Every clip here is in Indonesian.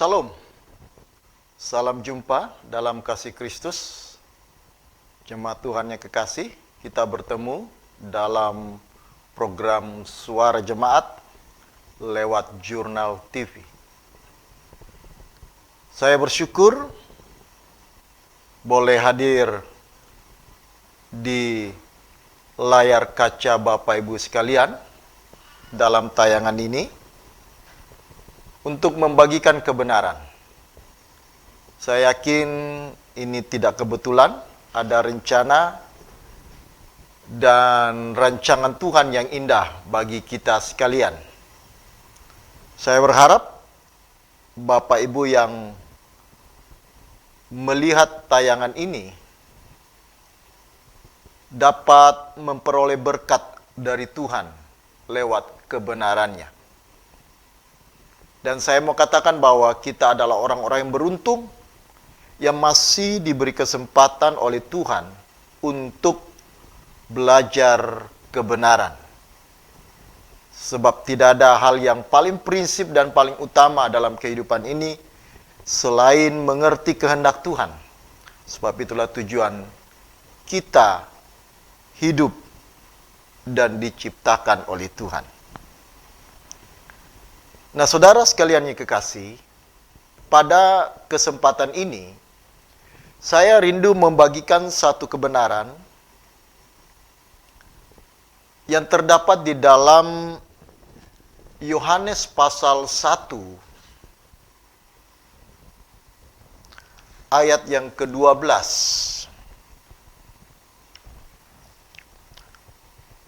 Salam, salam jumpa dalam kasih Kristus. Jemaat Tuhan yang kekasih, kita bertemu dalam program Suara Jemaat lewat Jurnal TV. Saya bersyukur boleh hadir di layar kaca Bapak Ibu sekalian dalam tayangan ini untuk membagikan kebenaran. Saya yakin ini tidak kebetulan, ada rencana dan rancangan Tuhan yang indah bagi kita sekalian. Saya berharap Bapak Ibu yang melihat tayangan ini dapat memperoleh berkat dari Tuhan lewat kebenarannya. Dan saya mau katakan bahwa kita adalah orang-orang yang beruntung yang masih diberi kesempatan oleh Tuhan untuk belajar kebenaran. Sebab tidak ada hal yang paling prinsip dan paling utama dalam kehidupan ini selain mengerti kehendak Tuhan. Sebab itulah tujuan kita hidup dan diciptakan oleh Tuhan. Nah, saudara sekalian yang kekasih, pada kesempatan ini saya rindu membagikan satu kebenaran yang terdapat di dalam Yohanes pasal 1 ayat yang ke-12.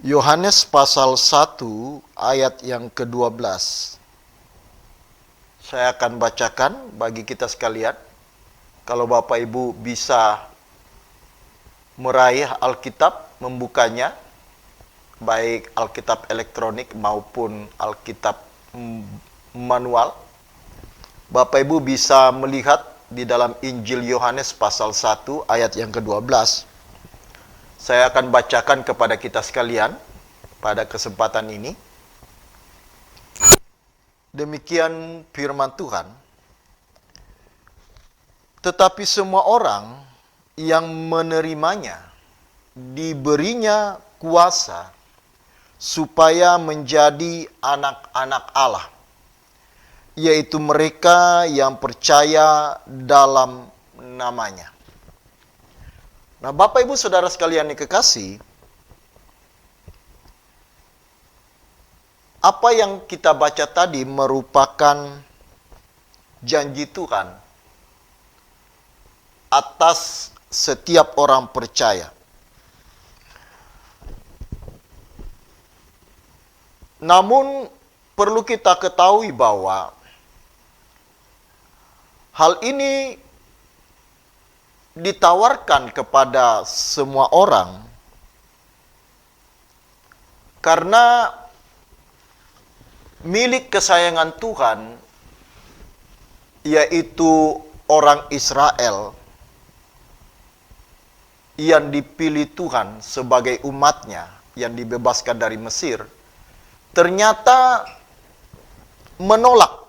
Yohanes pasal 1 ayat yang ke-12. Saya akan bacakan bagi kita sekalian. Kalau Bapak Ibu bisa meraih Alkitab, membukanya, baik Alkitab elektronik maupun Alkitab manual, Bapak Ibu bisa melihat di dalam Injil Yohanes pasal 1 ayat yang ke-12. Saya akan bacakan kepada kita sekalian pada kesempatan ini. Demikian firman Tuhan. Tetapi semua orang yang menerimanya diberinya kuasa supaya menjadi anak-anak Allah, yaitu mereka yang percaya dalam namanya. Nah, Bapak Ibu Saudara sekalian yang kekasih, apa yang kita baca tadi merupakan janji Tuhan atas setiap orang percaya. Namun perlu kita ketahui bahwa hal ini ditawarkan kepada semua orang karena milik kesayangan Tuhan, yaitu orang Israel yang dipilih Tuhan sebagai umatnya yang dibebaskan dari Mesir, ternyata menolak.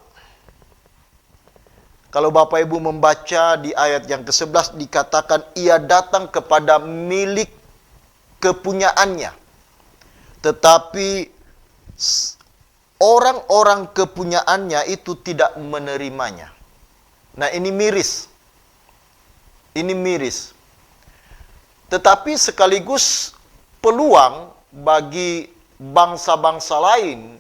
Kalau Bapak Ibu membaca di ayat yang ke-11 dikatakan ia datang kepada milik kepunyaannya, tetapi orang-orang kepunyaannya itu tidak menerimanya. Nah, ini miris. Ini miris. Tetapi sekaligus peluang bagi bangsa-bangsa lain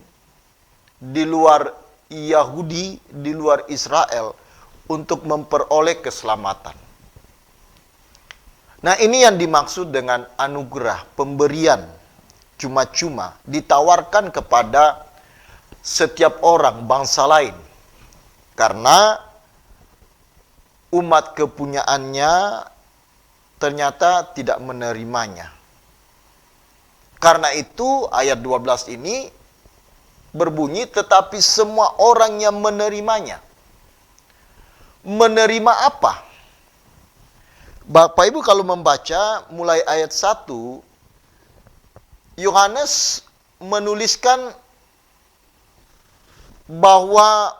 di luar Yahudi, di luar Israel untuk memperoleh keselamatan. Nah, ini yang dimaksud dengan anugerah, pemberian cuma-cuma ditawarkan kepada setiap orang bangsa lain, karena umat kepunyaannya ternyata tidak menerimanya. Karena itu ayat 12 ini berbunyi, tetapi semua orang yang menerimanya. Menerima apa? Bapak Ibu kalau membaca mulai ayat 1, Yohanes menuliskan bahwa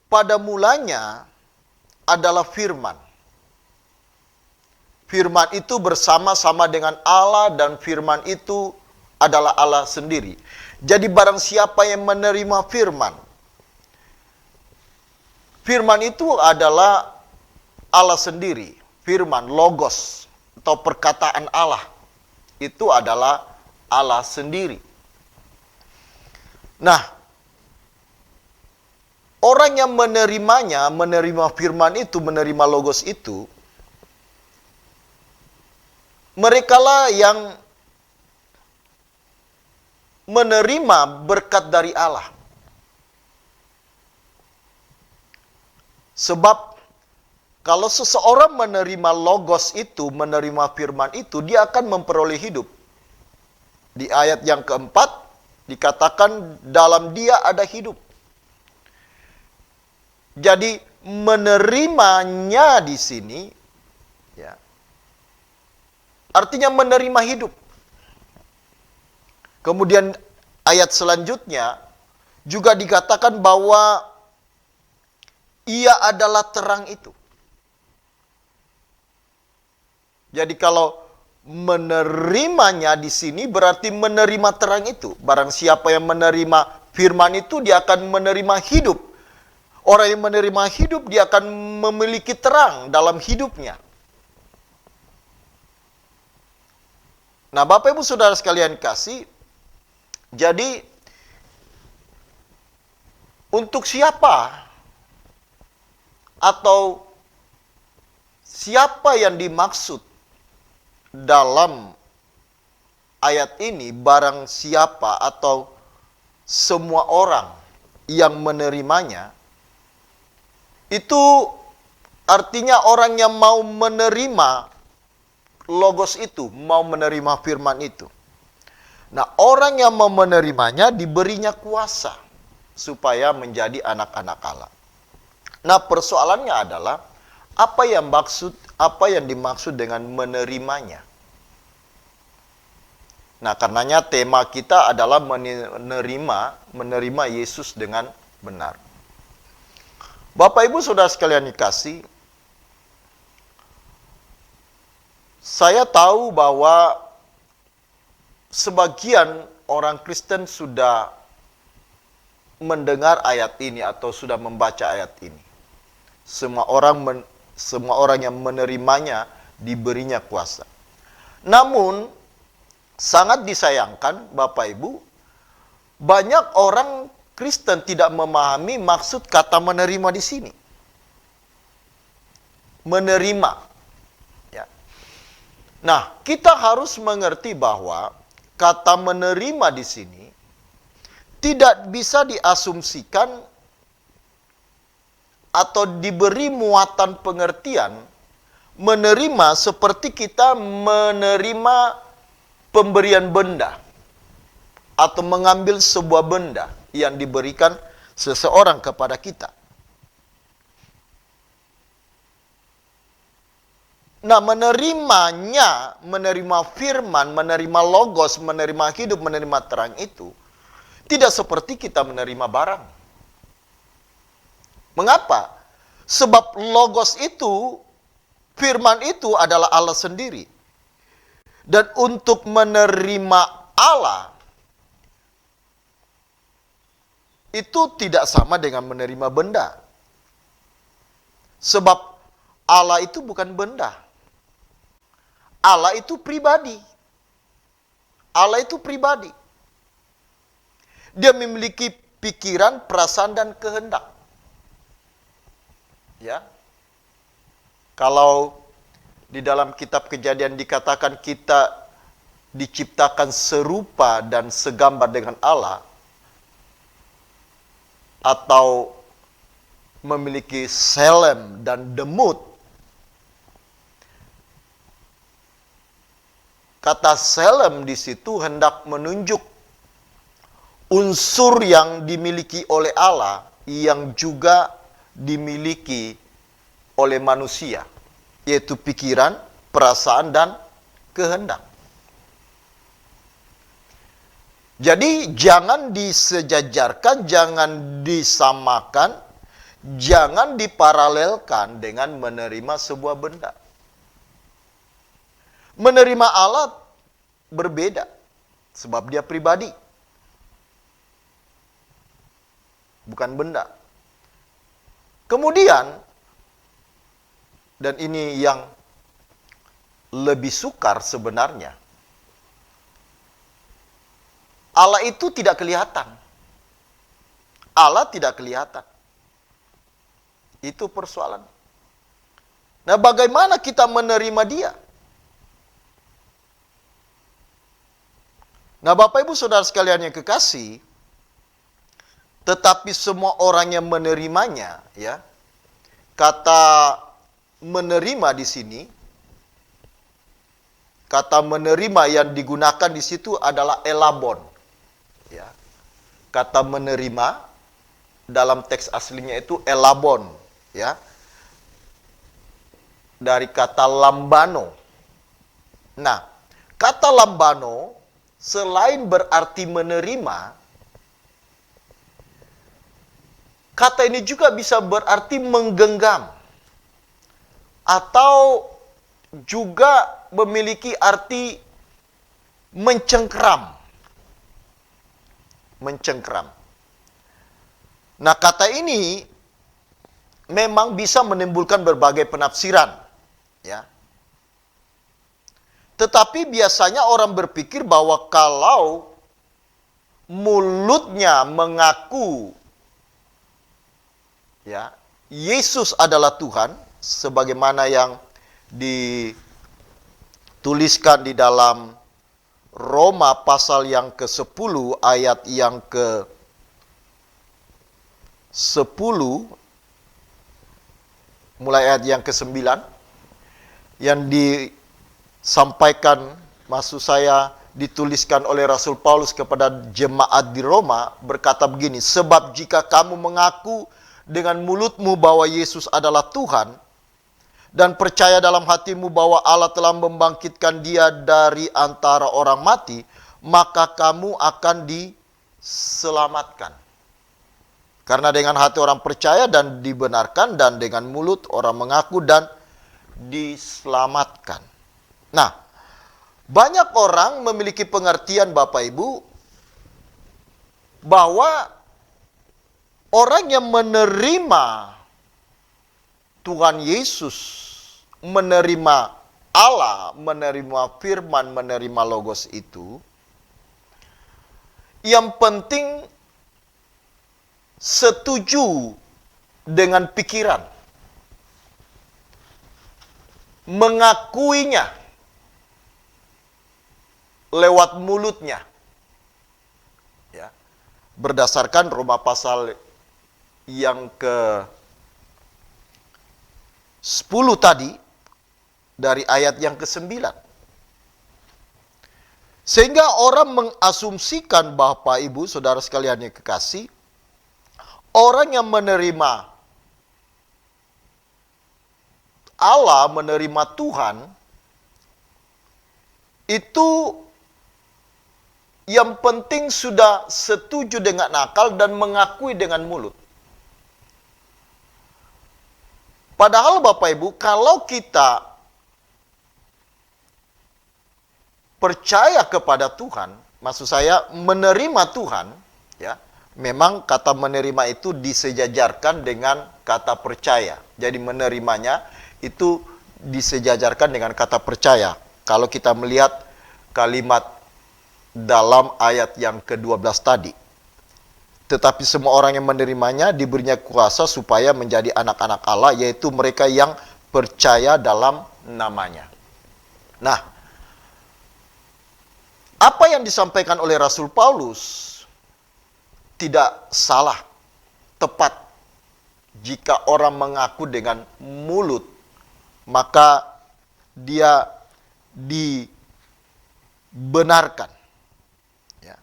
pada mulanya adalah firman. Firman itu bersama-sama dengan Allah dan firman itu adalah Allah sendiri. Jadi barang siapa yang menerima firman, firman itu adalah Allah sendiri. Firman, logos, atau perkataan Allah, itu adalah Allah sendiri. Nah, orang yang menerimanya, menerima firman itu, menerima logos itu, merekalah yang menerima berkat dari Allah. Sebab kalau seseorang menerima logos itu, menerima firman itu, dia akan memperoleh hidup. Di ayat yang keempat dikatakan dalam dia ada hidup. Jadi menerimanya di sini, ya, artinya menerima hidup. Kemudian ayat selanjutnya juga dikatakan bahwa ia adalah terang itu. Jadi kalau menerimanya di sini berarti menerima terang itu. Barang siapa yang menerima firman itu, dia akan menerima hidup. Orang yang menerima hidup, dia akan memiliki terang dalam hidupnya. Nah, Bapak Ibu Saudara sekalian kasih, jadi untuk siapa atau siapa yang dimaksud dalam ayat ini, barang siapa atau semua orang yang menerimanya, itu artinya orang yang mau menerima logos itu, mau menerima firman itu. Nah, orang yang mau menerimanya diberinya kuasa supaya menjadi anak-anak Allah. Nah, persoalannya adalah apa yang dimaksud dengan menerimanya. Nah, karenanya tema kita adalah menerima Yesus dengan benar. Bapak Ibu Saudara sekalian dikasih, saya tahu bahwa sebagian orang Kristen sudah mendengar ayat ini atau sudah membaca ayat ini. Semua orang yang menerimanya diberinya kuasa. Namun, sangat disayangkan Bapak Ibu, banyak orang Kristen tidak memahami maksud kata menerima di sini. Menerima. Ya. Nah, kita harus mengerti bahwa kata menerima di sini tidak bisa diasumsikan atau diberi muatan pengertian menerima seperti kita menerima pemberian benda atau mengambil sebuah benda yang diberikan seseorang kepada kita. Nah, menerimanya, menerima firman, menerima logos, menerima hidup, menerima terang itu tidak seperti kita menerima barang. Mengapa? Sebab logos itu, firman itu adalah Allah sendiri. Dan untuk menerima Allah, itu tidak sama dengan menerima benda. Sebab Allah itu bukan benda. Allah itu pribadi. Allah itu pribadi. Dia memiliki pikiran, perasaan, dan kehendak. Ya. Kalau di dalam kitab Kejadian dikatakan kita diciptakan serupa dan segambar dengan Allah, atau memiliki selem dan demut. Kata selem di situ hendak menunjuk unsur yang dimiliki oleh Allah yang juga dimiliki oleh manusia, yaitu pikiran, perasaan, dan kehendak. Jadi jangan disejajarkan, jangan disamakan, jangan diparalelkan dengan menerima sebuah benda. Menerima Allah berbeda, sebab dia pribadi, bukan benda. Kemudian, dan ini yang lebih sukar sebenarnya, Allah itu tidak kelihatan. Allah tidak kelihatan. Itu persoalan. Nah, bagaimana kita menerima dia? Nah, Bapak Ibu Saudara sekalian yang kekasih, tetapi semua orang yang menerimanya, ya, kata menerima di sini, kata menerima yang digunakan di situ adalah elabon. Ya. Kata menerima dalam teks aslinya itu elabon, ya. Dari kata lambano. Nah, kata lambano selain berarti menerima, kata ini juga bisa berarti menggenggam atau juga memiliki arti mencengkram. Mencengkram. Nah, kata ini memang bisa menimbulkan berbagai penafsiran, ya. Tetapi biasanya orang berpikir bahwa kalau mulutnya mengaku, ya, Yesus adalah Tuhan, sebagaimana yang dituliskan di dalam Roma pasal yang ke-10 ayat yang ke-10 mulai ayat yang ke-9 yang disampaikan, maksud saya dituliskan oleh Rasul Paulus kepada jemaat di Roma, berkata begini, sebab jika kamu mengaku dengan mulutmu bahwa Yesus adalah Tuhan dan percaya dalam hatimu bahwa Allah telah membangkitkan dia dari antara orang mati, maka kamu akan diselamatkan. Karena dengan hati orang percaya dan dibenarkan, dan dengan mulut orang mengaku dan diselamatkan. Nah, banyak orang memiliki pengertian, Bapak Ibu, bahwa orang yang menerima Tuhan Yesus, menerima Allah, menerima firman, menerima logos itu, yang penting setuju dengan pikiran, mengakuinya lewat mulutnya, ya, berdasarkan Roma pasal yang ke-10 tadi, dari ayat yang ke-9. Sehingga orang mengasumsikan, Bapak Ibu Saudara sekalian yang kekasih, orang yang menerima Allah, menerima Tuhan, itu yang penting sudah setuju dengan akal dan mengakui dengan mulut. Padahal Bapak Ibu, kalau kita percaya kepada Tuhan, maksud saya menerima Tuhan, ya, memang kata menerima itu disejajarkan dengan kata percaya. Jadi menerimanya itu disejajarkan dengan kata percaya. Kalau kita melihat kalimat dalam ayat yang ke-12 tadi. Tetapi semua orang yang menerimanya diberinya kuasa supaya menjadi anak-anak Allah, yaitu mereka yang percaya dalam namanya. Nah, apa yang disampaikan oleh Rasul Paulus tidak salah, tepat. Jika orang mengaku dengan mulut, maka dia dibenarkan. Ya.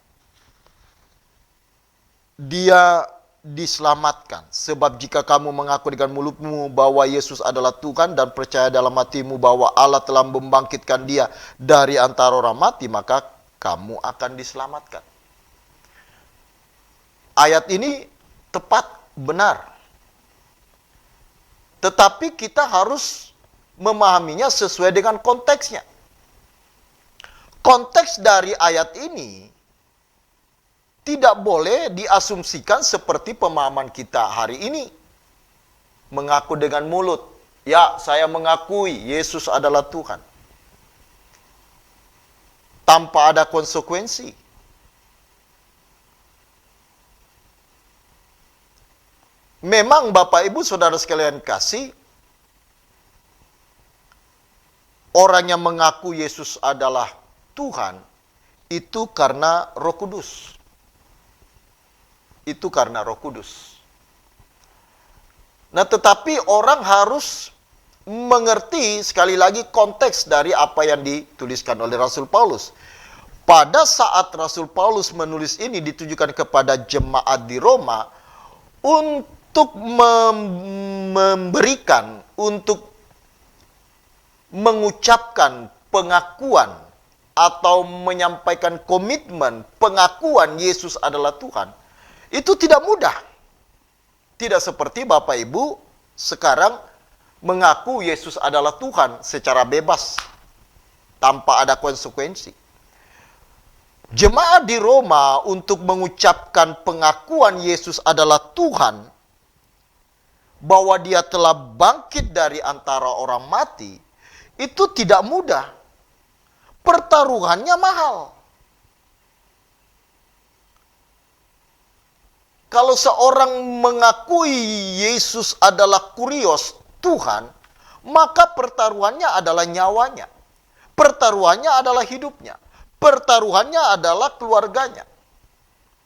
Dia diselamatkan. Sebab jika kamu mengaku dengan mulutmu bahwa Yesus adalah Tuhan dan percaya dalam hatimu bahwa Allah telah membangkitkan dia dari antara orang mati, maka kamu akan diselamatkan. Ayat ini tepat, benar. Tetapi kita harus memahaminya sesuai dengan konteksnya. Konteks dari ayat ini tidak boleh diasumsikan seperti pemahaman kita hari ini. Mengaku dengan mulut, ya saya mengakui Yesus adalah Tuhan. Tanpa ada konsekuensi. Memang Bapak Ibu Saudara sekalian kasih, orang yang mengaku Yesus adalah Tuhan, itu karena Roh Kudus. Itu karena Roh Kudus. Nah, tetapi orang harus mengerti sekali lagi konteks dari apa yang dituliskan oleh Rasul Paulus. Pada saat Rasul Paulus menulis ini ditujukan kepada jemaat di Roma untuk memberikan, untuk mengucapkan pengakuan atau menyampaikan komitmen pengakuan Yesus adalah Tuhan. Itu tidak mudah. Tidak seperti Bapak Ibu sekarang mengaku Yesus adalah Tuhan secara bebas, tanpa ada konsekuensi. Jemaat di Roma untuk mengucapkan pengakuan Yesus adalah Tuhan, bahwa dia telah bangkit dari antara orang mati, itu tidak mudah. Pertaruhannya mahal. Kalau seorang mengakui Yesus adalah kurios, Tuhan, maka pertaruhannya adalah nyawanya. Pertaruhannya adalah hidupnya. Pertaruhannya adalah keluarganya.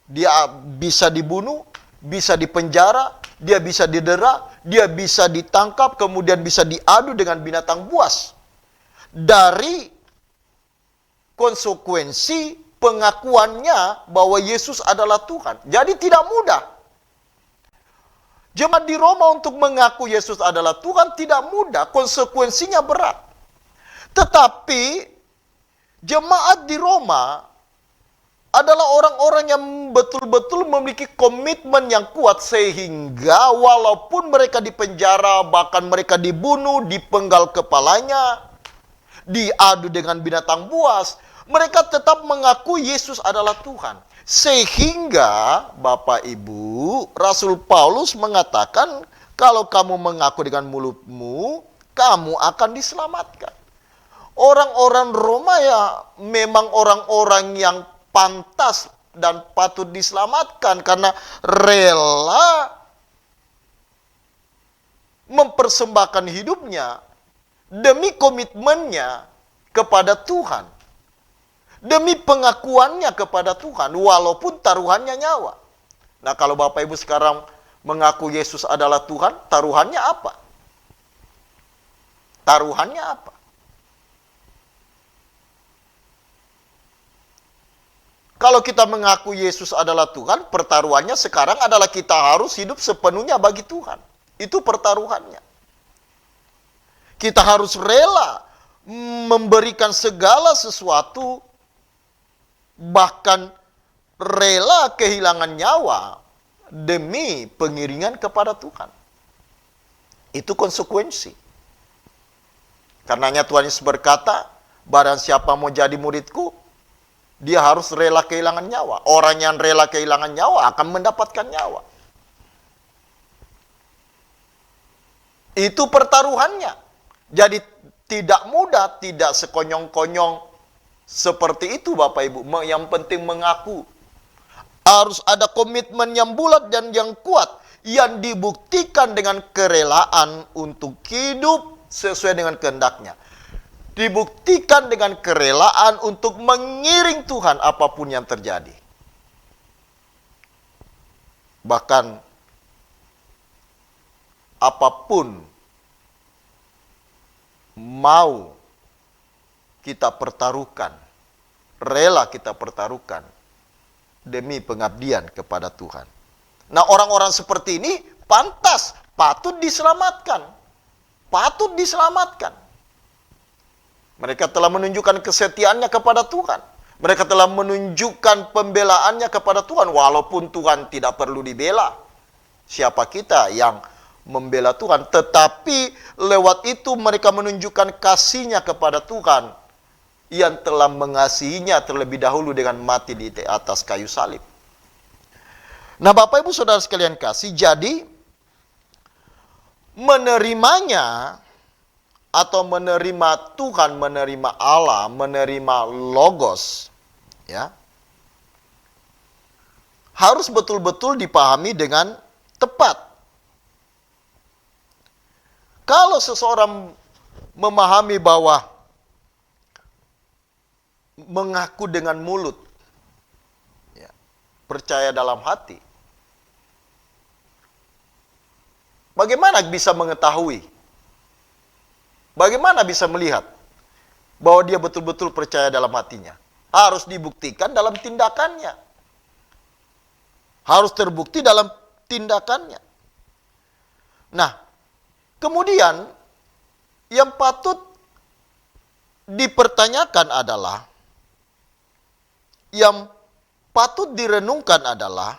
Dia bisa dibunuh, bisa dipenjara, dia bisa didera, dia bisa ditangkap, kemudian bisa diadu dengan binatang buas. Dari konsekuensi pengakuannya bahwa Yesus adalah Tuhan. Jadi tidak mudah. Jemaat di Roma untuk mengaku Yesus adalah Tuhan tidak mudah, konsekuensinya berat. Tetapi jemaat di Roma adalah orang-orang yang betul-betul memiliki komitmen yang kuat, sehingga walaupun mereka dipenjara, bahkan mereka dibunuh, dipenggal kepalanya, diadu dengan binatang buas, mereka tetap mengaku Yesus adalah Tuhan. Sehingga Bapak Ibu, Rasul Paulus mengatakan, kalau kamu mengaku dengan mulutmu, kamu akan diselamatkan. Orang-orang Roma ya memang orang-orang yang pantas dan patut diselamatkan karena rela mempersembahkan hidupnya demi komitmennya kepada Tuhan. Demi pengakuannya kepada Tuhan, walaupun taruhannya nyawa. Nah, kalau Bapak Ibu sekarang mengaku Yesus adalah Tuhan, taruhannya apa? Taruhannya apa? Kalau kita mengaku Yesus adalah Tuhan, pertaruhannya sekarang adalah kita harus hidup sepenuhnya bagi Tuhan. Itu pertaruhannya. Kita harus rela memberikan segala sesuatu, bahkan rela kehilangan nyawa demi pengiringan kepada Tuhan. Itu konsekuensi. Karenanya Tuhan Yesus berkata, barang siapa mau jadi muridku, dia harus rela kehilangan nyawa. Orang yang rela kehilangan nyawa akan mendapatkan nyawa. Itu pertaruhannya. Jadi tidak mudah, tidak sekonyong-konyong seperti itu Bapak Ibu. Yang penting mengaku. Harus ada komitmen yang bulat dan yang kuat, yang dibuktikan dengan kerelaan untuk hidup sesuai dengan kehendaknya. Dibuktikan dengan kerelaan untuk mengiring Tuhan apapun yang terjadi. Bahkan apapun mau kita pertaruhkan, rela kita pertaruhkan demi pengabdian kepada Tuhan. Nah, orang-orang seperti ini pantas, patut diselamatkan. Patut diselamatkan. Mereka telah menunjukkan kesetiaannya kepada Tuhan. Mereka telah menunjukkan pembelaannya kepada Tuhan, walaupun Tuhan tidak perlu dibela. Siapa kita yang membela Tuhan, tetapi lewat itu mereka menunjukkan kasihnya kepada Tuhan yang telah mengasihinya terlebih dahulu dengan mati di atas kayu salib. Nah, Bapak Ibu Saudara sekalian kasih, jadi menerimanya atau menerima Tuhan, menerima Allah, menerima Logos, ya, harus betul-betul dipahami dengan tepat. Kalau seseorang memahami bahwa mengaku dengan mulut, ya, percaya dalam hati, bagaimana bisa mengetahui? Bagaimana bisa melihat bahwa dia betul-betul percaya dalam hatinya? Harus dibuktikan dalam tindakannya. Harus terbukti dalam tindakannya. Nah, kemudian yang patut dipertanyakan adalah, yang patut direnungkan adalah,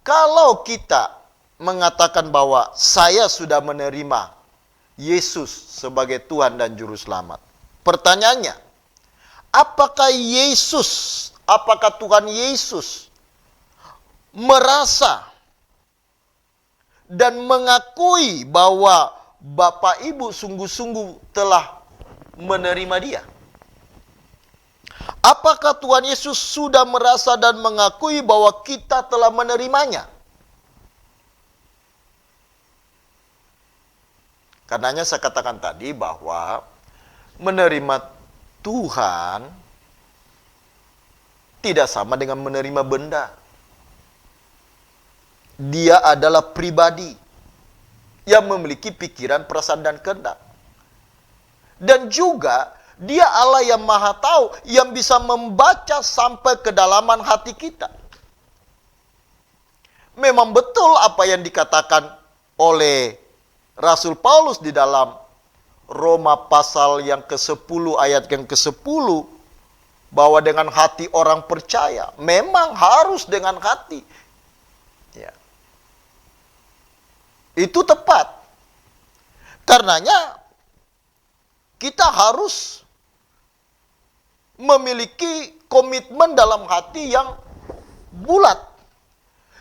kalau kita mengatakan bahwa saya sudah menerima Yesus sebagai Tuhan dan Juru Selamat. Pertanyaannya, apakah Tuhan Yesus merasa dan mengakui bahwa Bapak Ibu sungguh-sungguh telah menerima dia? Apakah Tuhan Yesus sudah merasa dan mengakui bahwa kita telah menerimanya? Karenanya saya katakan tadi bahwa menerima Tuhan tidak sama dengan menerima benda. Dia adalah pribadi yang memiliki pikiran, perasaan, dan kehendak. Dan juga dia Allah yang Maha Tahu, yang bisa membaca sampai kedalaman hati kita. Memang betul apa yang dikatakan oleh Rasul Paulus di dalam Roma pasal yang ke-10 ayat yang ke-10, bahwa dengan hati orang percaya, memang harus dengan hati. Ya. Itu tepat. Karenanya kita harus memiliki komitmen dalam hati yang bulat,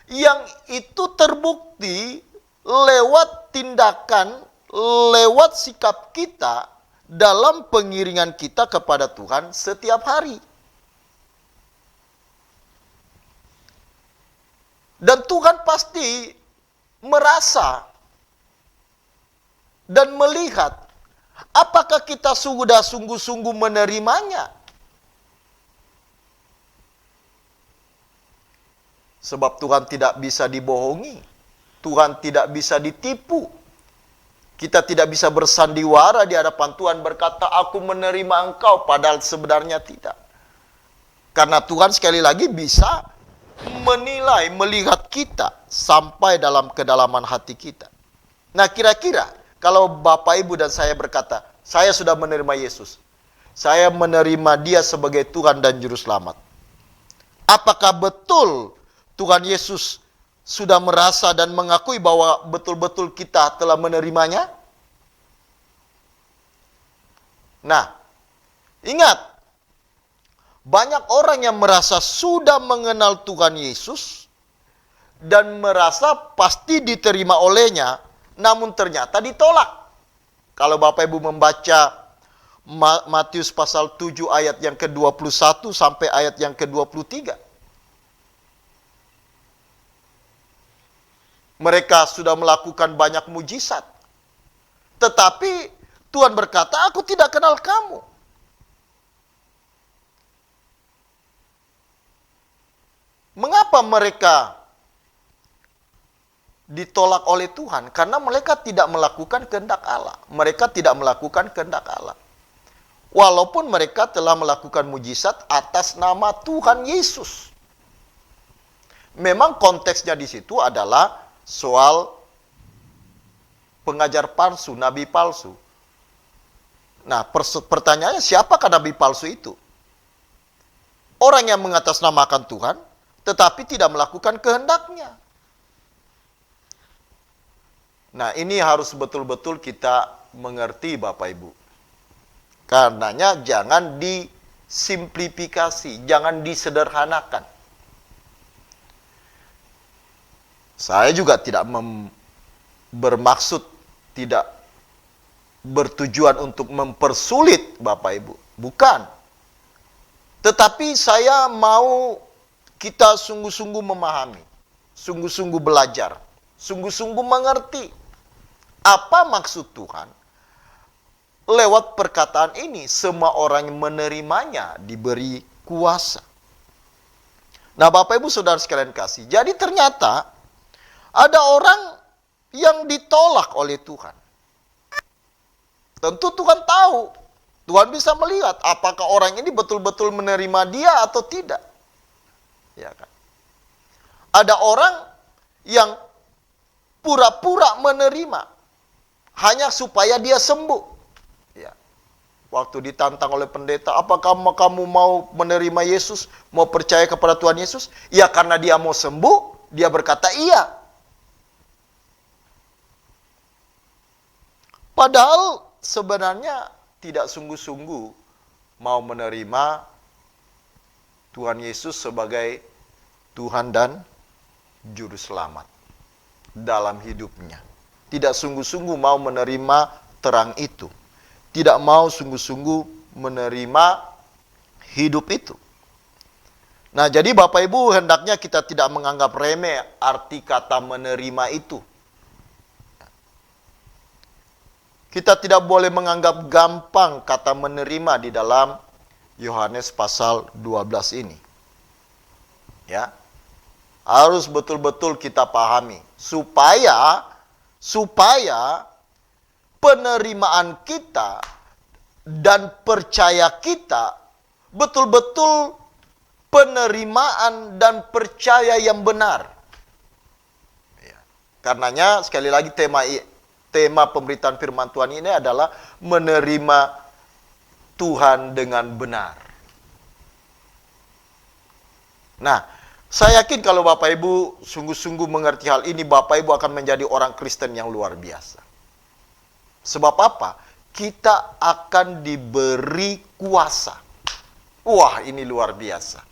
yang itu terbukti lewat tindakan, lewat sikap kita dalam pengiringan kita kepada Tuhan setiap hari. Dan Tuhan pasti merasa dan melihat apakah kita sudah sungguh-sungguh menerimanya. Sebab Tuhan tidak bisa dibohongi. Tuhan tidak bisa ditipu. Kita tidak bisa bersandiwara di hadapan Tuhan berkata, aku menerima engkau, padahal sebenarnya tidak. Karena Tuhan sekali lagi bisa menilai, melihat kita sampai dalam kedalaman hati kita. Nah, kira-kira kalau Bapak, Ibu, dan saya berkata, saya sudah menerima Yesus, saya menerima dia sebagai Tuhan dan Juru Selamat. Apakah betul Tuhan Yesus sudah merasa dan mengakui bahwa betul-betul kita telah menerimanya? Nah, ingat, banyak orang yang merasa sudah mengenal Tuhan Yesus dan merasa pasti diterima olehnya, namun ternyata ditolak. Kalau Bapak Ibu membaca Matius pasal 7 ayat yang ke-21 sampai ayat yang ke-23. Mereka sudah melakukan banyak mujizat. Tetapi Tuhan berkata, aku tidak kenal kamu. Mengapa mereka ditolak oleh Tuhan? Karena mereka tidak melakukan kehendak Allah. Mereka tidak melakukan kehendak Allah. Walaupun mereka telah melakukan mujizat atas nama Tuhan Yesus. Memang konteksnya di situ adalah soal pengajar palsu, nabi palsu. Nah, pertanyaannya, siapakah nabi palsu itu? Orang yang mengatasnamakan Tuhan, tetapi tidak melakukan kehendaknya. Nah, ini harus betul-betul kita mengerti Bapak Ibu. Karenanya jangan disimplifikasi, jangan disederhanakan. Saya juga tidak bermaksud, tidak bertujuan untuk mempersulit Bapak Ibu. Bukan. Tetapi saya mau kita sungguh-sungguh memahami, sungguh-sungguh belajar, sungguh-sungguh mengerti apa maksud Tuhan. Lewat perkataan ini, semua orang yang menerimanya diberi kuasa. Nah, Bapak Ibu Saudara sekalian kasih, jadi ternyata ada orang yang ditolak oleh Tuhan. Tentu Tuhan tahu, Tuhan bisa melihat apakah orang ini betul-betul menerima dia atau tidak. Ya kan? Ada orang yang pura-pura menerima hanya supaya dia sembuh. Ya. Waktu ditantang oleh pendeta, apakah kamu mau menerima Yesus, mau percaya kepada Tuhan Yesus? Ya, karena dia mau sembuh, dia berkata iya. Padahal sebenarnya tidak sungguh-sungguh mau menerima Tuhan Yesus sebagai Tuhan dan Juru Selamat dalam hidupnya. Tidak sungguh-sungguh mau menerima terang itu. Tidak mau sungguh-sungguh menerima hidup itu. Nah, jadi Bapak Ibu, hendaknya kita tidak menganggap remeh arti kata menerima itu. Kita tidak boleh menganggap gampang kata menerima di dalam Yohanes pasal 12 ini. Ya. Harus betul-betul kita pahami supaya penerimaan kita dan percaya kita betul-betul penerimaan dan percaya yang benar. Ya. Karenanya sekali lagi tema pemberitaan firman Tuhan ini adalah menerima Tuhan dengan benar. Nah, saya yakin kalau Bapak Ibu sungguh-sungguh mengerti hal ini, Bapak Ibu akan menjadi orang Kristen yang luar biasa. Sebab apa? Kita akan diberi kuasa. Wah, ini luar biasa.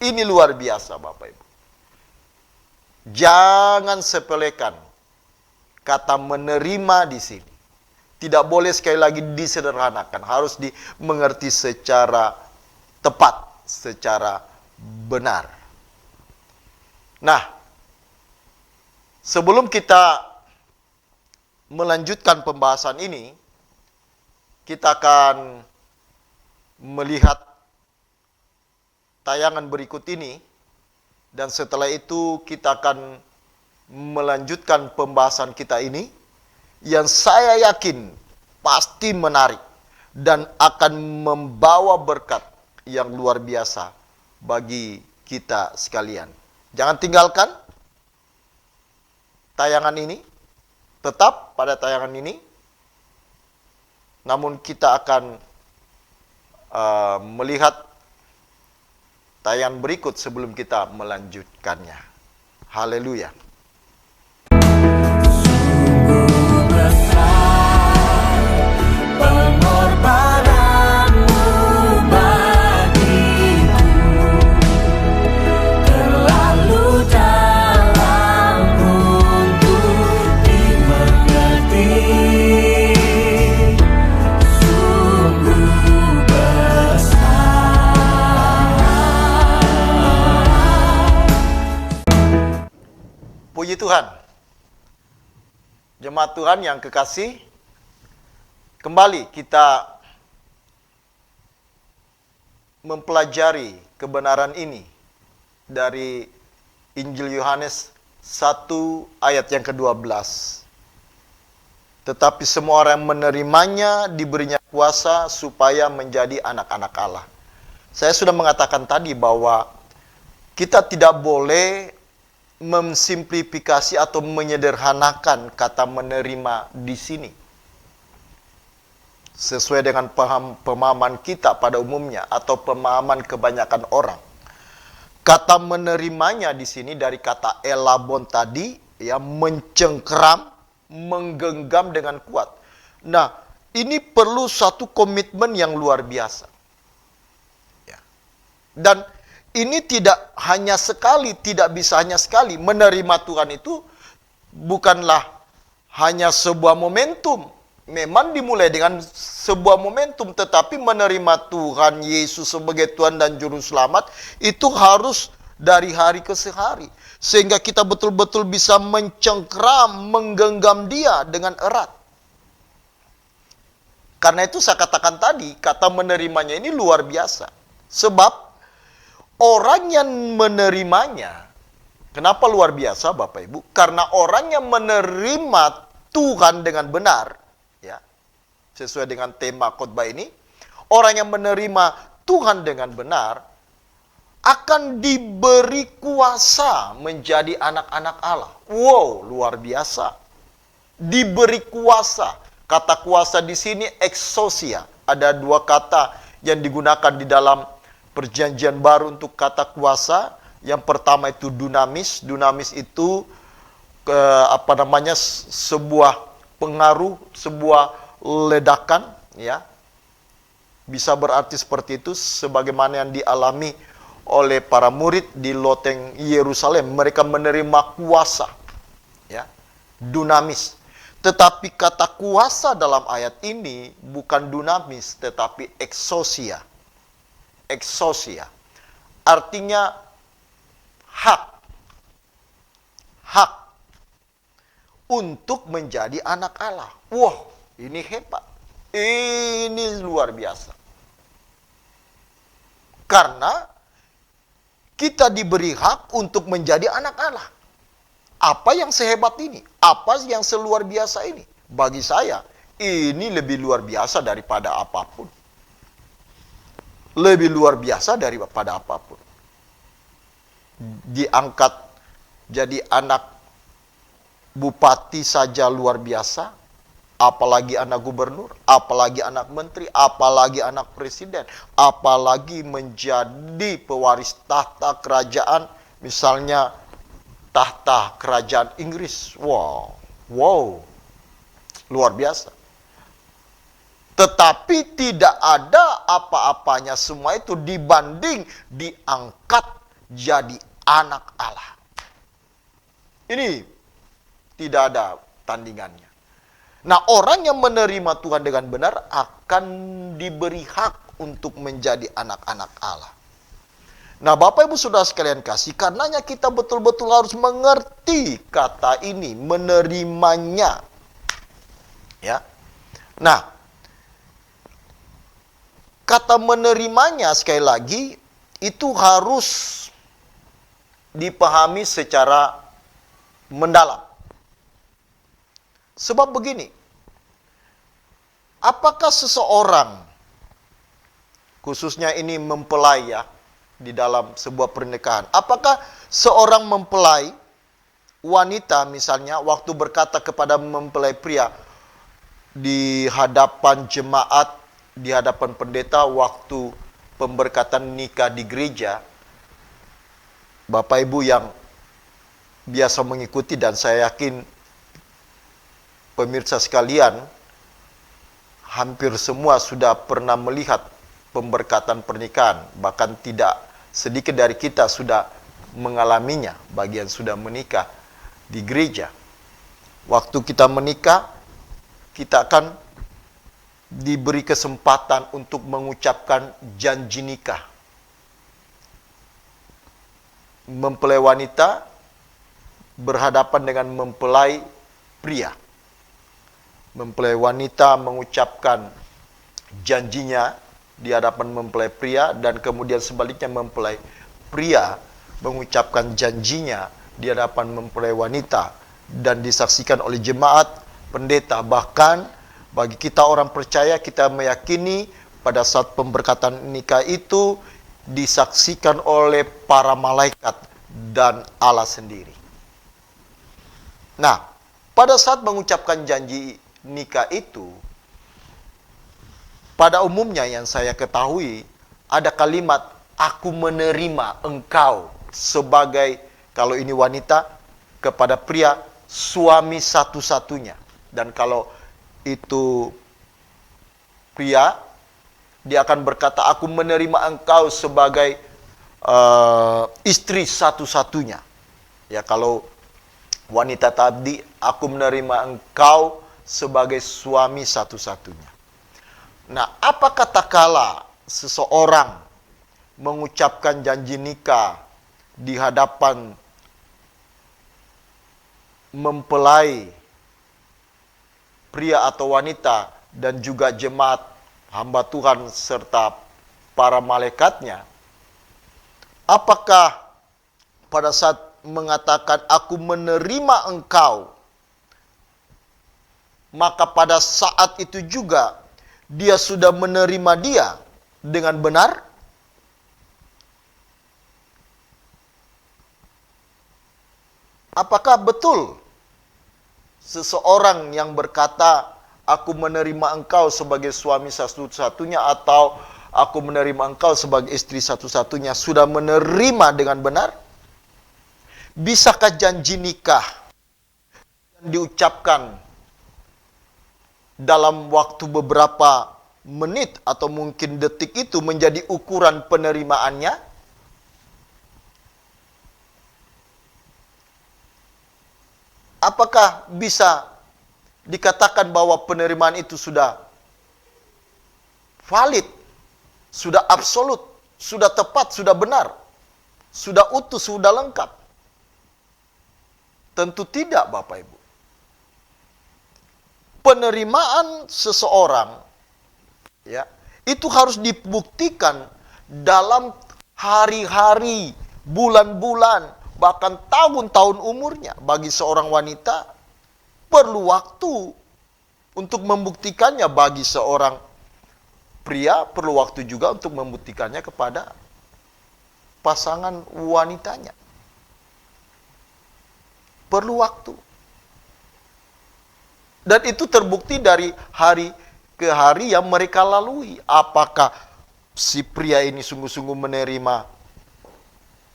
Ini luar biasa Bapak Ibu. Jangan sepelekan kata menerima di sini. Tidak boleh sekali lagi disederhanakan. Harus dimengerti secara tepat, secara benar. Nah, sebelum kita melanjutkan pembahasan ini, kita akan melihat tayangan berikut ini, dan setelah itu kita akan melanjutkan pembahasan kita ini, yang saya yakin pasti menarik dan akan membawa berkat yang luar biasa bagi kita sekalian. Jangan tinggalkan tayangan ini, tetap pada tayangan ini, namun kita akan melihat tayangan berikut sebelum kita melanjutkannya. Haleluya. Puji Tuhan. Jemaat Tuhan yang kekasih, kembali kita mempelajari kebenaran ini dari Injil Yohanes 1 ayat yang ke-12. Tetapi semua orang yang menerimanya diberinya kuasa supaya menjadi anak-anak Allah. Saya sudah mengatakan tadi bahwa kita tidak boleh memsimplifikasi atau menyederhanakan kata menerima di sini. Sesuai dengan pemahaman kita pada umumnya atau pemahaman kebanyakan orang. Kata menerimanya di sini dari kata elabon tadi, ya, mencengkeram, menggenggam dengan kuat. Nah, ini perlu satu komitmen yang luar biasa. Ya. Dan ini tidak hanya sekali, tidak bisa hanya sekali. Menerima Tuhan itu bukanlah hanya sebuah momentum. Memang dimulai dengan sebuah momentum, tetapi menerima Tuhan Yesus sebagai Tuhan dan Juru Selamat itu harus dari hari ke hari. Sehingga kita betul-betul bisa mencengkram, menggenggam Dia dengan erat. Karena itu saya katakan tadi, kata menerimanya ini luar biasa. Sebab orang yang menerimanya, kenapa luar biasa Bapak Ibu? Karena orang yang menerima Tuhan dengan benar, ya, sesuai dengan tema khotbah ini, orang yang menerima Tuhan dengan benar akan diberi kuasa menjadi anak-anak Allah. Wow, luar biasa. Diberi kuasa. Kata kuasa di sini exousia. Ada dua kata yang digunakan di dalam Perjanjian Baru untuk kata kuasa. Yang pertama itu dunamis. Dunamis itu sebuah pengaruh, sebuah ledakan, ya. Bisa berarti seperti itu sebagaimana yang dialami oleh para murid di loteng Yerusalem. Mereka menerima kuasa, ya, dunamis. Tetapi kata kuasa dalam ayat ini bukan dunamis, tetapi exousia. Exousia artinya hak. Hak untuk menjadi anak Allah. Wah, ini hebat. Ini luar biasa. Karena kita diberi hak untuk menjadi anak Allah. Apa yang sehebat ini? Apa yang seluar biasa ini? Bagi saya, ini lebih luar biasa daripada apapun. Lebih luar biasa daripada apapun. Diangkat jadi anak bupati saja luar biasa. Apalagi anak gubernur, apalagi anak menteri, apalagi anak presiden, apalagi menjadi pewaris tahta kerajaan, misalnya tahta kerajaan Inggris. Wow, luar biasa. Tetapi tidak ada apa-apanya semua itu dibanding diangkat jadi anak Allah. Ini tidak ada tandingannya. Nah, orang yang menerima Tuhan dengan benar akan diberi hak untuk menjadi anak-anak Allah. Nah, Bapak Ibu Saudara sekalian kasih, karenanya kita betul-betul harus mengerti kata ini, menerimanya. Ya. Nah, kata menerimanya sekali lagi itu harus dipahami secara mendalam. Sebab begini, apakah seseorang, khususnya ini mempelai ya, di dalam sebuah pernikahan, apakah seorang mempelai wanita misalnya, waktu berkata kepada mempelai pria, di hadapan jemaat, di hadapan pendeta, waktu pemberkatan nikah di gereja, Bapak Ibu yang biasa mengikuti dan saya yakin pemirsa sekalian, hampir semua sudah pernah melihat pemberkatan pernikahan. Bahkan tidak sedikit dari kita sudah mengalaminya, bagian sudah menikah di gereja. Waktu kita menikah, kita akan diberi kesempatan untuk mengucapkan janji nikah. Mempelai wanita berhadapan dengan mempelai pria. Mempelai wanita mengucapkan janjinya di hadapan mempelai pria, dan kemudian sebaliknya mempelai pria mengucapkan janjinya di hadapan mempelai wanita, dan disaksikan oleh jemaat, pendeta. Bahkan bagi kita orang percaya, kita meyakini pada saat pemberkatan nikah itu disaksikan oleh para malaikat dan Allah sendiri. Nah, pada saat mengucapkan janji nikah itu, pada umumnya yang saya ketahui ada kalimat, aku menerima engkau sebagai, kalau ini wanita, kepada pria, suami satu-satunya. Dan kalau itu pria, dia akan berkata, aku menerima engkau sebagai istri satu-satunya. Ya, kalau wanita tadi, aku menerima engkau sebagai suami satu-satunya. Nah, apa kata kala seseorang mengucapkan janji nikah di hadapan mempelai pria atau wanita dan juga jemaat hamba Tuhan serta para malaikatnya? Apakah pada saat mengatakan aku menerima engkau, maka pada saat itu juga dia sudah menerima dia dengan benar? Apakah betul seseorang yang berkata, aku menerima engkau sebagai suami satu-satunya atau aku menerima engkau sebagai istri satu-satunya, sudah menerima dengan benar? Bisakah janji nikah yang diucapkan dalam waktu beberapa menit atau mungkin detik itu menjadi ukuran penerimaannya? Apakah bisa dikatakan bahwa penerimaan itu sudah valid, sudah absolut, sudah tepat, sudah benar, sudah utuh, sudah lengkap? Tentu tidak, Bapak Ibu. Penerimaan seseorang, ya, itu harus dibuktikan dalam hari-hari, bulan-bulan, bahkan tahun-tahun umurnya. Bagi seorang wanita, perlu waktu untuk membuktikannya. Bagi seorang pria, perlu waktu juga untuk membuktikannya kepada pasangan wanitanya. Perlu waktu. Dan itu terbukti dari hari ke hari yang mereka lalui. Apakah si pria ini sungguh-sungguh menerima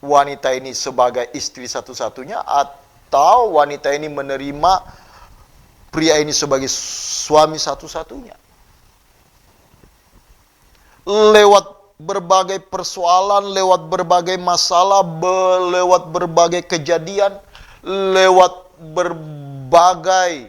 wanita ini sebagai istri satu-satunya, atau wanita ini menerima pria ini sebagai suami satu-satunya? Lewat berbagai persoalan, lewat berbagai masalah, lewat berbagai kejadian, lewat berbagai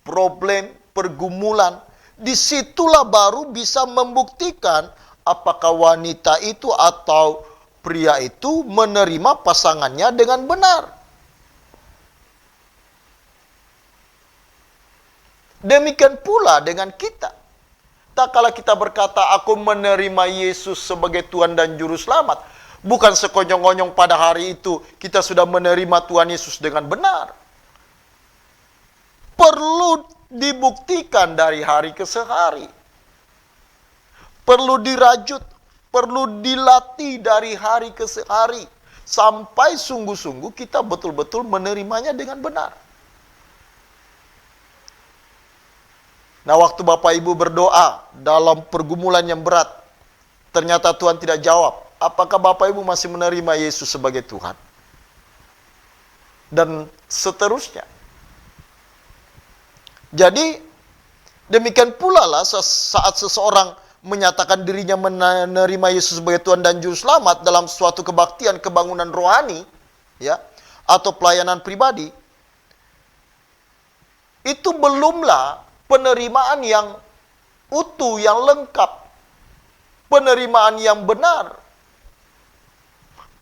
problem, pergumulan, disitulah baru bisa membuktikan apakah wanita itu atau pria itu menerima pasangannya dengan benar. Demikian pula dengan kita. Tak kala kita berkata, aku menerima Yesus sebagai Tuhan dan Juru Selamat, bukan sekonyong-konyong pada hari itu kita sudah menerima Tuhan Yesus dengan benar. Perlu dibuktikan dari hari ke hari. Perlu dirajut, perlu dilatih dari hari ke hari. Sampai sungguh-sungguh kita betul-betul menerimanya dengan benar. Nah, waktu Bapak Ibu berdoa dalam pergumulan yang berat, ternyata Tuhan tidak jawab. Apakah Bapak Ibu masih menerima Yesus sebagai Tuhan? Dan seterusnya. Jadi, demikian pula lah saat seseorang menyatakan dirinya menerima Yesus sebagai Tuhan dan Juru Selamat dalam suatu kebaktian, kebangunan rohani, ya, atau pelayanan pribadi, itu belumlah penerimaan yang utuh, yang lengkap, penerimaan yang benar.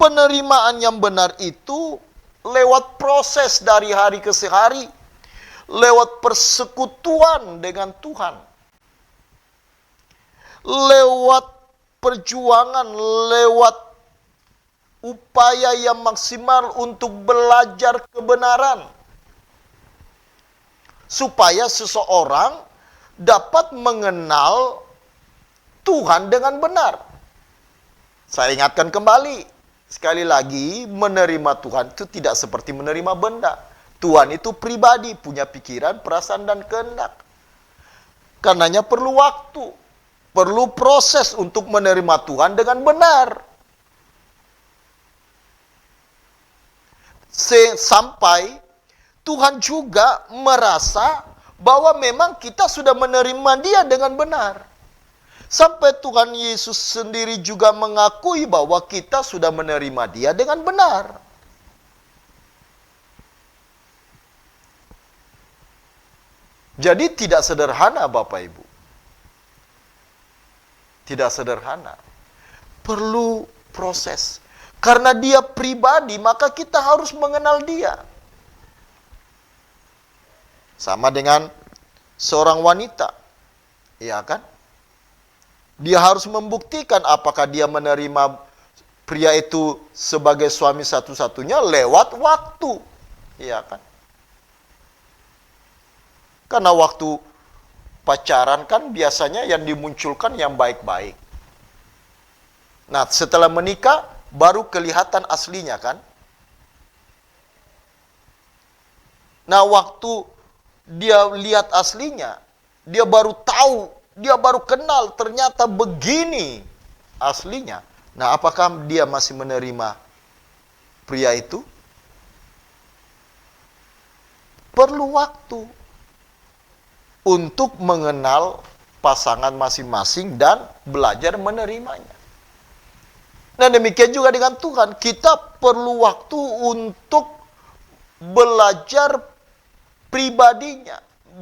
Penerimaan yang benar itu lewat proses dari hari ke hari, lewat persekutuan dengan Tuhan, lewat perjuangan, lewat upaya yang maksimal untuk belajar kebenaran, supaya seseorang dapat mengenal Tuhan dengan benar. Saya ingatkan kembali, sekali lagi, menerima Tuhan itu tidak seperti menerima benda. Tuhan itu pribadi, punya pikiran, perasaan, dan kehendak. Karenanya perlu waktu, perlu proses untuk menerima Tuhan dengan benar. Sampai Tuhan juga merasa bahwa memang kita sudah menerima Dia dengan benar. Sampai Tuhan Yesus sendiri juga mengakui bahwa kita sudah menerima Dia dengan benar. Jadi tidak sederhana Bapak Ibu. Tidak sederhana. Perlu proses. Karena Dia pribadi, maka kita harus mengenal Dia. Sama dengan seorang wanita. Iya kan? Dia harus membuktikan apakah dia menerima pria itu sebagai suami satu-satunya lewat waktu. Iya kan? Karena waktu pacaran kan biasanya yang dimunculkan yang baik-baik. Nah, setelah menikah baru kelihatan aslinya kan? Nah, waktu dia lihat aslinya, dia baru tahu, dia baru kenal ternyata begini aslinya. Nah, apakah dia masih menerima pria itu? Perlu waktu untuk mengenal pasangan masing-masing dan belajar menerimanya. Nah, demikian juga dengan Tuhan. Kita perlu waktu untuk belajar pribadinya,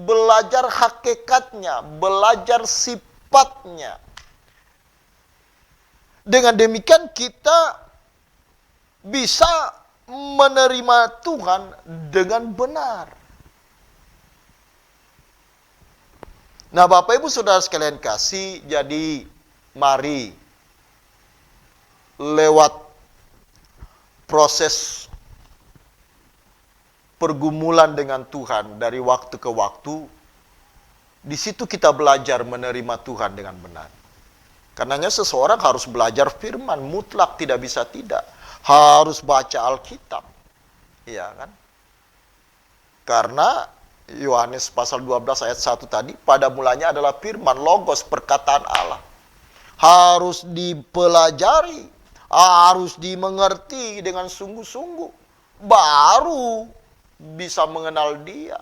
belajar hakikatnya, belajar sifatnya. Dengan demikian kita bisa menerima Tuhan dengan benar. Nah, Bapak Ibu Saudara sekalian kasih, jadi mari lewat proses pergumulan dengan Tuhan dari waktu ke waktu, di situ kita belajar menerima Tuhan dengan benar. Karenanya seseorang harus belajar firman, mutlak tidak bisa tidak. Harus baca Alkitab. Iya kan? Karena Yohanes pasal 12 ayat 1 tadi, pada mulanya adalah firman, logos, perkataan Allah. Harus dipelajari, harus dimengerti dengan sungguh-sungguh. Baru bisa mengenal Dia.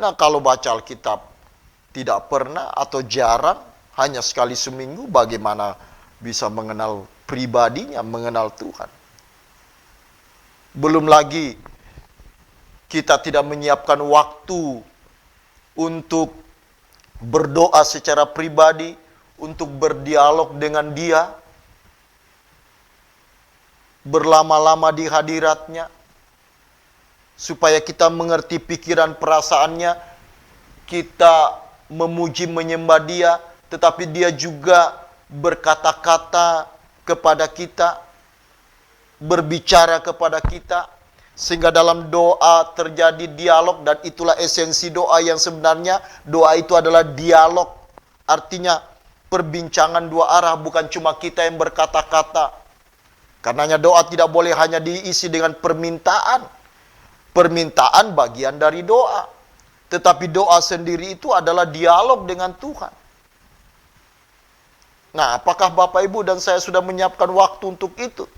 Nah, kalau baca Alkitab tidak pernah atau jarang, hanya sekali seminggu, bagaimana bisa mengenal pribadinya, mengenal Tuhan? Belum lagi kita tidak menyiapkan waktu untuk berdoa secara pribadi, untuk berdialog dengan Dia, berlama-lama di hadiratnya, supaya kita mengerti pikiran perasaannya, kita memuji menyembah Dia, tetapi Dia juga berkata-kata kepada kita, berbicara kepada kita, sehingga dalam doa terjadi dialog, dan itulah esensi doa yang sebenarnya. Doa itu adalah dialog, artinya perbincangan dua arah, bukan cuma kita yang berkata-kata. Karenanya doa tidak boleh hanya diisi dengan permintaan. Permintaan bagian dari doa. Tetapi doa sendiri itu adalah dialog dengan Tuhan. Nah, apakah Bapak Ibu dan saya sudah menyiapkan waktu untuk itu?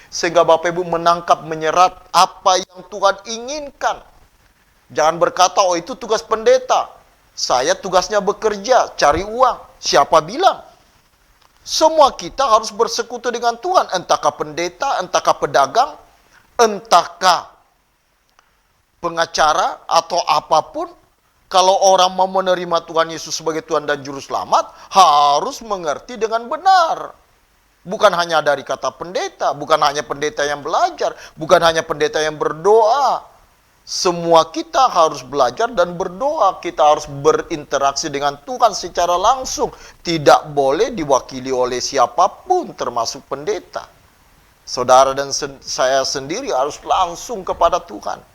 Sehingga Bapak Ibu menangkap, menyerap apa yang Tuhan inginkan. Jangan berkata, oh itu tugas pendeta. Saya tugasnya bekerja, cari uang. Siapa bilang? Semua kita harus bersekutu dengan Tuhan. Entahkah pendeta, entahkah pedagang, entahkah pengacara, atau apapun. Kalau orang mau menerima Tuhan Yesus sebagai Tuhan dan Juru Selamat, harus mengerti dengan benar. Bukan hanya dari kata pendeta, bukan hanya pendeta yang belajar, bukan hanya pendeta yang berdoa. Semua kita harus belajar dan berdoa. Kita harus berinteraksi dengan Tuhan secara langsung. Tidak boleh diwakili oleh siapapun, termasuk pendeta. Saudara dan saya sendiri harus langsung kepada Tuhan.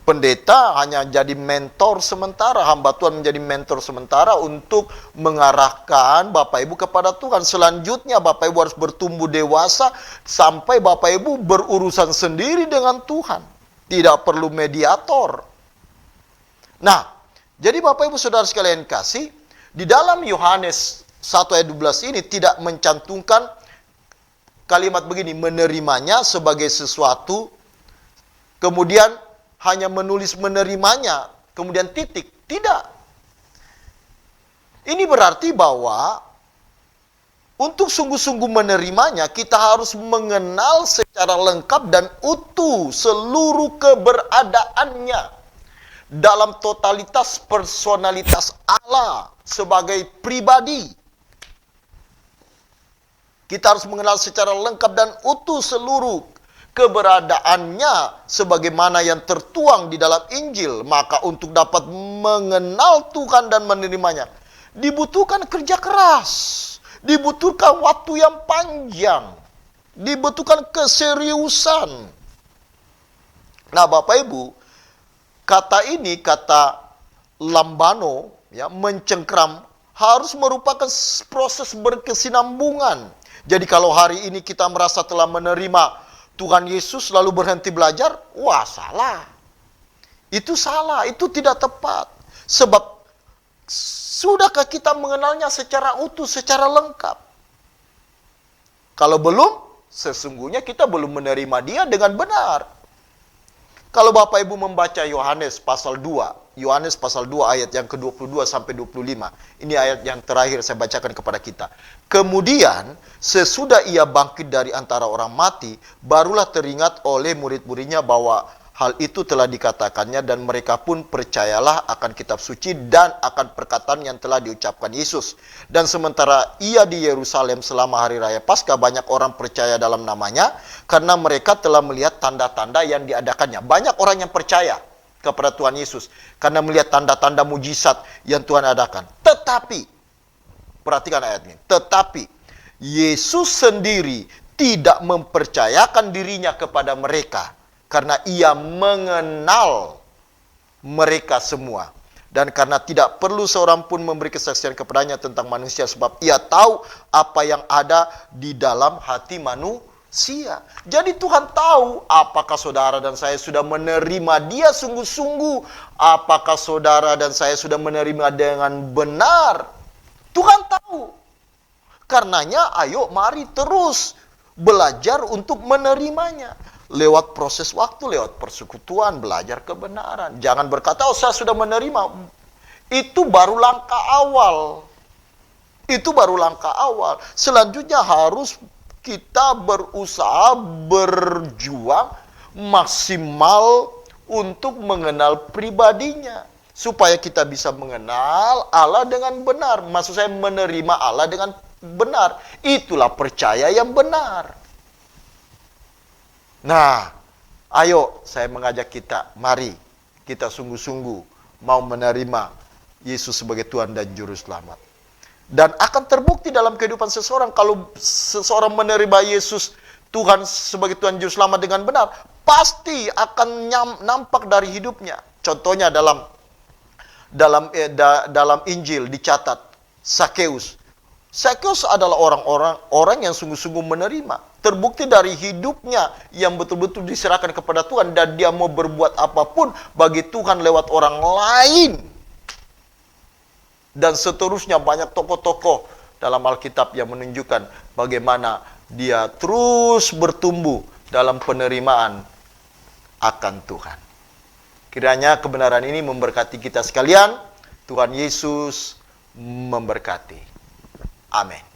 Pendeta hanya jadi mentor sementara, hamba Tuhan menjadi mentor sementara untuk mengarahkan Bapak Ibu kepada Tuhan. Selanjutnya Bapak Ibu harus bertumbuh dewasa sampai Bapak Ibu berurusan sendiri dengan Tuhan. Tidak perlu mediator. Nah, jadi Bapak Ibu Saudara sekalian kasih, di dalam Yohanes 1 ayat 12 ini tidak mencantumkan kalimat begini, menerimanya sebagai sesuatu, kemudian hanya menulis menerimanya, kemudian titik. Tidak. Ini berarti bahwa untuk sungguh-sungguh menerimanya, kita harus mengenal secara lengkap dan utuh seluruh keberadaannya dalam totalitas personalitas Allah sebagai pribadi. Kita harus mengenal secara lengkap dan utuh seluruh keberadaannya sebagaimana yang tertuang di dalam Injil. Maka untuk dapat mengenal Tuhan dan menerimanya, dibutuhkan kerja keras, dibutuhkan waktu yang panjang, dibutuhkan keseriusan. Nah, Bapak Ibu, kata ini, kata lambano, ya, mencengkram, harus merupakan proses berkesinambungan. Jadi kalau hari ini kita merasa telah menerima Tuhan Yesus lalu berhenti belajar, wah salah. Itu salah, itu tidak tepat. Sebab sudahkah kita mengenalnya secara utuh, secara lengkap? Kalau belum, sesungguhnya kita belum menerima dia dengan benar. Kalau Bapak Ibu membaca Yohanes pasal 2, Yohanes pasal 2 ayat yang ke-22 sampai 25. Ini ayat yang terakhir saya bacakan kepada kita. Kemudian, sesudah ia bangkit dari antara orang mati, barulah teringat oleh murid-muridnya bahwa hal itu telah dikatakannya dan mereka pun percayalah akan kitab suci dan akan perkataan yang telah diucapkan Yesus. Dan sementara ia di Yerusalem selama hari raya Paskah, banyak orang percaya dalam namanya karena mereka telah melihat tanda-tanda yang diadakannya. Banyak orang yang percaya kepada Tuhan Yesus karena melihat tanda-tanda mujizat yang Tuhan adakan. Tetapi, perhatikan ayat ini, tetapi Yesus sendiri tidak mempercayakan dirinya kepada mereka karena ia mengenal mereka semua. Dan karena tidak perlu seorang pun memberi kesaksian kepadanya tentang manusia, sebab ia tahu apa yang ada di dalam hati manusia. Jadi Tuhan tahu apakah saudara dan saya sudah menerima dia sungguh-sungguh. Apakah saudara dan saya sudah menerima dengan benar. Tuhan tahu. Karenanya ayo mari terus belajar untuk menerimanya. Lewat proses waktu, lewat persekutuan, belajar kebenaran. Jangan berkata, oh saya sudah menerima. Itu baru langkah awal. Itu baru langkah awal. Selanjutnya harus kita berusaha, berjuang maksimal untuk mengenal pribadinya. Supaya kita bisa mengenal Allah dengan benar. Maksud saya menerima Allah dengan benar. Itulah percaya yang benar. Nah, ayo saya mengajak kita, mari kita sungguh-sungguh mau menerima Yesus sebagai Tuhan dan Juru Selamat. Dan akan terbukti dalam kehidupan seseorang, kalau seseorang menerima Yesus Tuhan sebagai Tuhan Juru Selamat dengan benar, pasti akan nampak dari hidupnya. Contohnya dalam Injil dicatat, Sakeus. Sakeus adalah orang yang sungguh-sungguh menerima. Terbukti dari hidupnya yang betul-betul diserahkan kepada Tuhan dan dia mau berbuat apapun bagi Tuhan lewat orang lain. Dan seterusnya banyak tokoh-tokoh dalam Alkitab yang menunjukkan bagaimana dia terus bertumbuh dalam penerimaan akan Tuhan. Kiranya kebenaran ini memberkati kita sekalian. Tuhan Yesus memberkati. Amin.